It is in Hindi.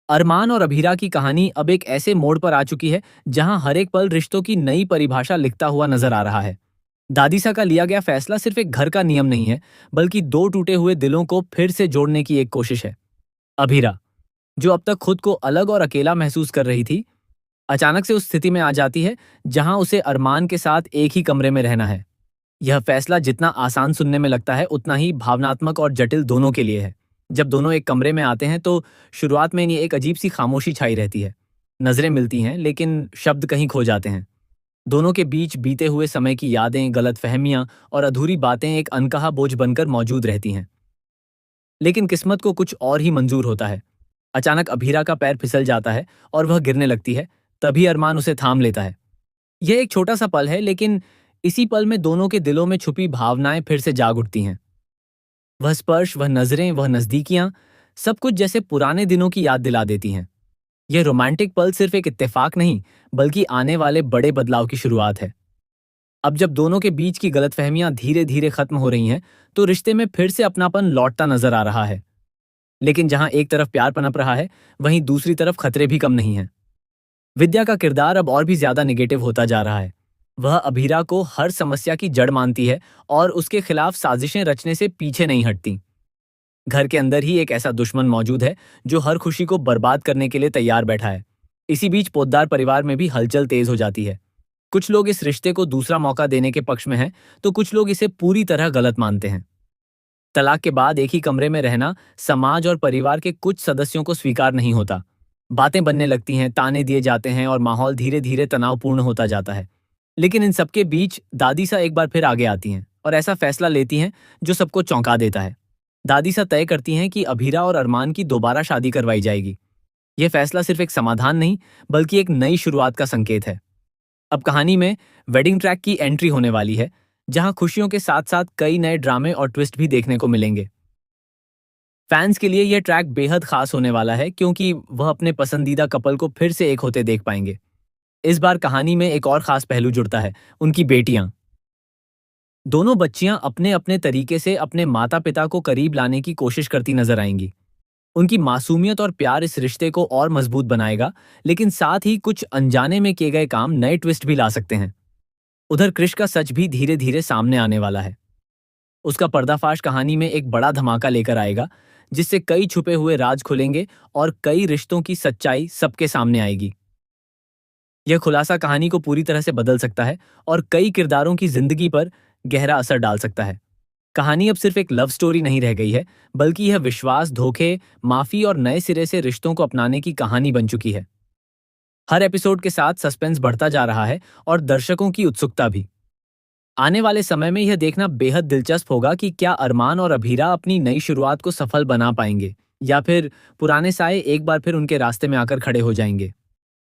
अरमान और अभीरा की कहानी अब एक ऐसे मोड़ पर आ चुकी है जहां हर एक पल रिश्तों की नई परिभाषा लिखता हुआ नजर आ रहा है। दादीसा का लिया गया फैसला सिर्फ एक घर का नियम नहीं है, बल्कि दो टूटे हुए दिलों को फिर से जोड़ने की एक कोशिश है। अभीरा, जो अब तक खुद को अलग और अकेला महसूस कर रही थी, अचानक से उस स्थिति में आ जाती है जहां उसे अरमान के साथ एक ही कमरे में रहना है। यह फैसला जितना आसान सुनने में लगता है, उतना ही भावनात्मक और जटिल दोनों के लिए है। जब दोनों एक कमरे में आते हैं तो शुरुआत में ये एक अजीब सी खामोशी छाई रहती है। नजरें मिलती हैं लेकिन शब्द कहीं खो जाते हैं। दोनों के बीच बीते हुए समय की यादें, गलतफहमियां और अधूरी बातें एक अनकहा बोझ बनकर मौजूद रहती हैं। लेकिन किस्मत को कुछ और ही मंजूर होता है। अचानक अभीरा का पैर फिसल जाता है और वह गिरने लगती है। तभी अरमान उसे थाम लेता है। यह एक छोटा सा पल है, लेकिन इसी पल में दोनों के दिलों में छुपी भावनाएं फिर से जाग उठती हैं। वह स्पर्श, वह नजरें, वह नजदीकियां, सब कुछ जैसे पुराने दिनों की याद दिला देती हैं। यह रोमांटिक पल सिर्फ एक इत्तेफाक नहीं, बल्कि आने वाले बड़े बदलाव की शुरुआत है। अब जब दोनों के बीच की गलतफहमियां धीरे धीरे खत्म हो रही हैं, तो रिश्ते में फिर से अपनापन लौटता नजर आ रहा है। लेकिन जहां एक तरफ प्यार पनप रहा है, वहीं दूसरी तरफ खतरे भी कम नहीं हैं। विद्या का किरदार अब और भी ज्यादा निगेटिव होता जा रहा है। वह अभीरा को हर समस्या की जड़ मानती है और उसके खिलाफ साजिशें रचने से पीछे नहीं हटती। घर के अंदर ही एक ऐसा दुश्मन मौजूद है जो हर खुशी को बर्बाद करने के लिए तैयार बैठा है। इसी बीच पोद्दार परिवार में भी हलचल तेज हो जाती है। कुछ लोग इस रिश्ते को दूसरा मौका देने के पक्ष में हैं, तो कुछ लोग इसे पूरी तरह गलत मानते हैं। तलाक के बाद एक ही कमरे में रहना समाज और परिवार के कुछ सदस्यों को स्वीकार नहीं होता। बातें बनने लगती हैं, ताने दिए जाते हैं और माहौल धीरे धीरे तनावपूर्ण होता जाता है। लेकिन इन सबके बीच दादीसा एक बार फिर आगे आती हैं और ऐसा फैसला लेती हैं जो सबको चौंका देता है। दादीसा तय करती हैं कि अभीरा और अरमान की दोबारा शादी करवाई जाएगी। यह फैसला सिर्फ एक समाधान नहीं, बल्कि एक नई शुरुआत का संकेत है। अब कहानी में वेडिंग ट्रैक की एंट्री होने वाली है, जहां खुशियों के साथ साथ कई नए ड्रामे और ट्विस्ट भी देखने को मिलेंगे। फैंस के लिए यह ट्रैक बेहद खास होने वाला है, क्योंकि वह अपने पसंदीदा कपल को फिर से एक होते देख पाएंगे। इस बार कहानी में एक और खास पहलू जुड़ता है, उनकी बेटियां। दोनों बच्चियां अपने अपने तरीके से अपने माता पिता को करीब लाने की कोशिश करती नजर आएंगी। उनकी मासूमियत और प्यार इस रिश्ते को और मजबूत बनाएगा, लेकिन साथ ही कुछ अनजाने में किए गए काम नए ट्विस्ट भी ला सकते हैं। उधर क्रिश का सच भी धीरे धीरे सामने आने वाला है। उसका पर्दाफाश कहानी में एक बड़ा धमाका लेकर आएगा, जिससे कई छुपे हुए राज खुलेंगे और कई रिश्तों की सच्चाई सबके सामने आएगी। यह खुलासा कहानी को पूरी तरह से बदल सकता है और कई किरदारों की जिंदगी पर गहरा असर डाल सकता है। कहानी अब सिर्फ एक लव स्टोरी नहीं रह गई है, बल्कि यह विश्वास, धोखे, माफी और नए सिरे से रिश्तों को अपनाने की कहानी बन चुकी है। हर एपिसोड के साथ सस्पेंस बढ़ता जा रहा है और दर्शकों की उत्सुकता भी। आने वाले समय में यह देखना बेहद दिलचस्प होगा कि क्या अरमान और अभीरा अपनी नई शुरुआत को सफल बना पाएंगे, या फिर पुराने साए एक बार फिर उनके रास्ते में आकर खड़े हो जाएंगे।